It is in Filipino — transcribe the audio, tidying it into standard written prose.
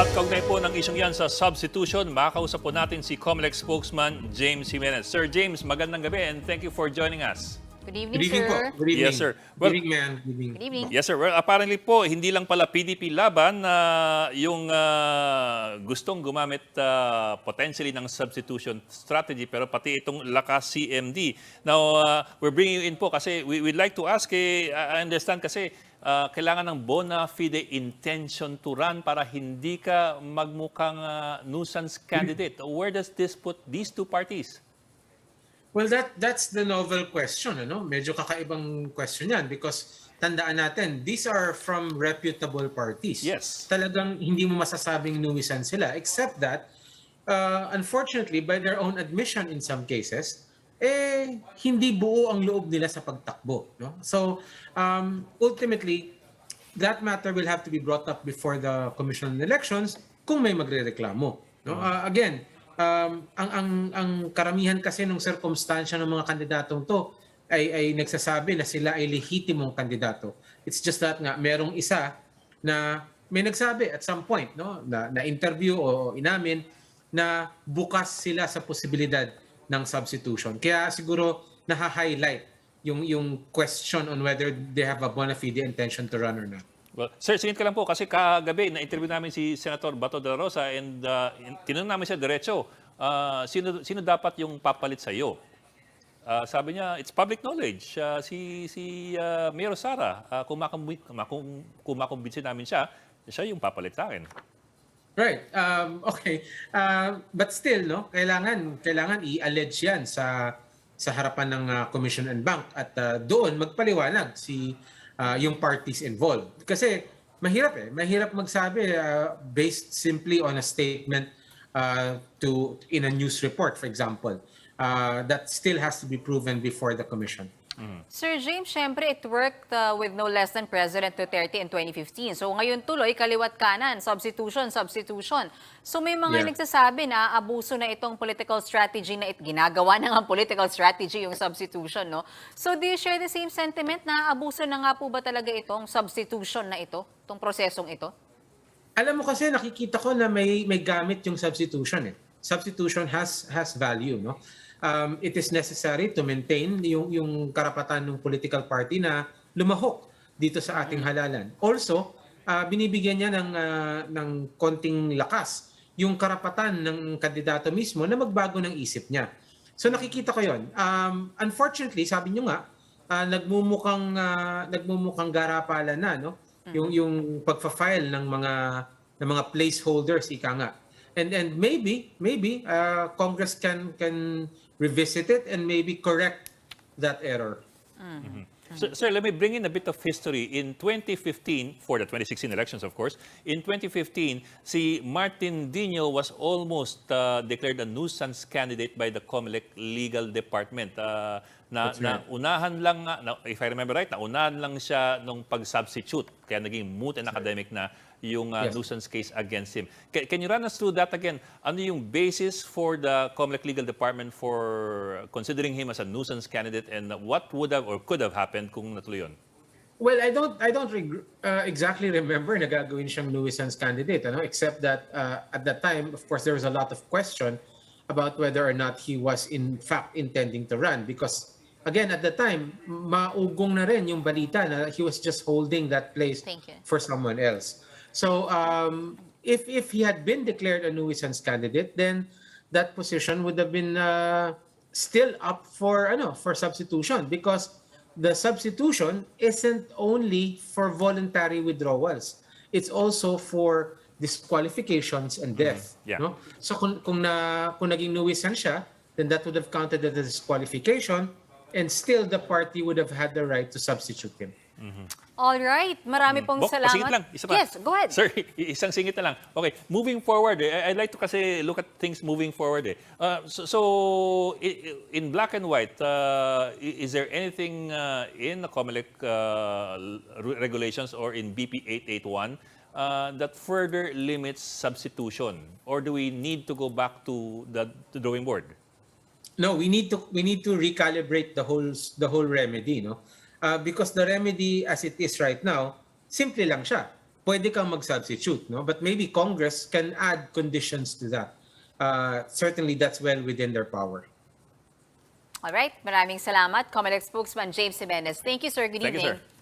At kaugnay po ng isyong yan sa substitution, makakausap po natin si COMELEC spokesman James Jimenez. Sir James, magandang gabi and thank you for joining us. Good evening, Good evening sir. po. Good evening. Yes, sir. Well, good evening, ma'am. Good evening. Good evening. Yes, sir. Well, apparently po, hindi lang pala PDP laban na yung gustong gumamit potentially ng substitution strategy, pero pati itong lakas CMD. Now, we're bringing you in po kasi we'd like to ask, I understand kasi kailangan ng bona fide intention to run para hindi ka magmukhang nuisance candidate. Where does this put these two parties? Well, that's the novel question. Ano? Medyo kakaibang question yan because tandaan natin, these are from reputable parties. Yes. Talagang hindi mo masasabing nuisance sila except that, unfortunately, by their own admission in some cases, hindi buo ang loob nila sa pagtakbo. No? So, ultimately, that matter will have to be brought up before the Commission on Elections kung may magrereklamo. No? Again, ang karamihan kasi ng sirkumstansya ng mga kandidatong to ay nagsasabi na sila ay lehitimong kandidato. It's just that nga merong isa na may nagsabi at some point, no, na interview o inamin na bukas sila sa posibilidad ng substitution. Kaya siguro naha-highlight yung question on whether they have a bona fide intention to run or not. Well, sir, singit ka lang po kasi kagabi na-interview namin si Senator Bato de la Rosa and tinanong namin siya diretso, sino dapat yung papalit sa iyo? Sabi niya, it's public knowledge. Si Mayor Sara, kung makumbinsin namin siya yung papalit sa akin. Right. Okay. But still, no, kailangan i-allege yan sa harapan ng Commission and Bank at doon magpaliwanag yung parties involved. Kasi mahirap magsabi based simply on a statement in a news report, for example. That still has to be proven before the Commission. Sir James, syempre it worked with no less than President Duterte in 2015. So ngayon tuloy, kaliwat kanan, substitution. So may mga nagsasabi na abuso na itong political strategy na ginagawa na nga political strategy yung substitution, no? So do you share the same sentiment na abuso na nga po ba talaga itong substitution na ito, itong prosesong ito? Alam mo kasi nakikita ko na may gamit yung substitution eh. Substitution has value, no? It is necessary to maintain yung karapatan ng political party na lumahok dito sa ating halalan. Also, binibigyan niya ng konting lakas yung karapatan ng kandidato mismo na magbago ng isip niya. So nakikita ko 'yon. Unfortunately, sabi niyo nga, nagmumukhang garapalan na, no? Yung pagfa-file ng mga placeholders, ika nga. And maybe Congress can revisit it and maybe correct that error. Sir, let me bring in a bit of history. In 2015, for the 2016 elections, of course, in 2015, si Martin Dino was almost declared a nuisance candidate by the COMELEC Legal Department. Unahan lang, if I remember right, naunahan lang siya nung pag-substitute. Kaya naging moot and academic na yung nuisance case against him. Can you run us through that again? Ano yung basis for the COMELEC Legal Department for considering him as a nuisance candidate and what would have or could have happened kung natuloy yun? Well, I don't exactly remember na gagawin siyang nuisance candidate, ano? Except that at that time, of course, there was a lot of question about whether or not he was in fact intending to run because again, at the time, maugong na rin yung balita na he was just holding that place for someone else. So, if he had been declared a nuisance candidate, then that position would have been still up for substitution because the substitution isn't only for voluntary withdrawals. It's also for disqualifications and death. No? So, kung naging nuisance siya, then that would have counted as a disqualification and still the party would have had the right to substitute him. All right, marami pong salamat. Pasingit lang, isa pa. Yes, go ahead. Sir, isang singit na lang. Okay, moving forward, I'd like to kasi look at things moving forward. So, in black and white, is there anything in the COMELEC regulations or in BP 881 that further limits substitution? Or do we need to go back to the drawing board? No, we need to recalibrate the whole remedy, no? Because the remedy as it is right now, simple lang siya. pwede kang mag-substitute, no? But maybe Congress can add conditions to that. Certainly, that's well within their power. Alright, maraming salamat. COMELEC spokesman James Jimenez. Thank you, sir. Good Thank you, evening. sir.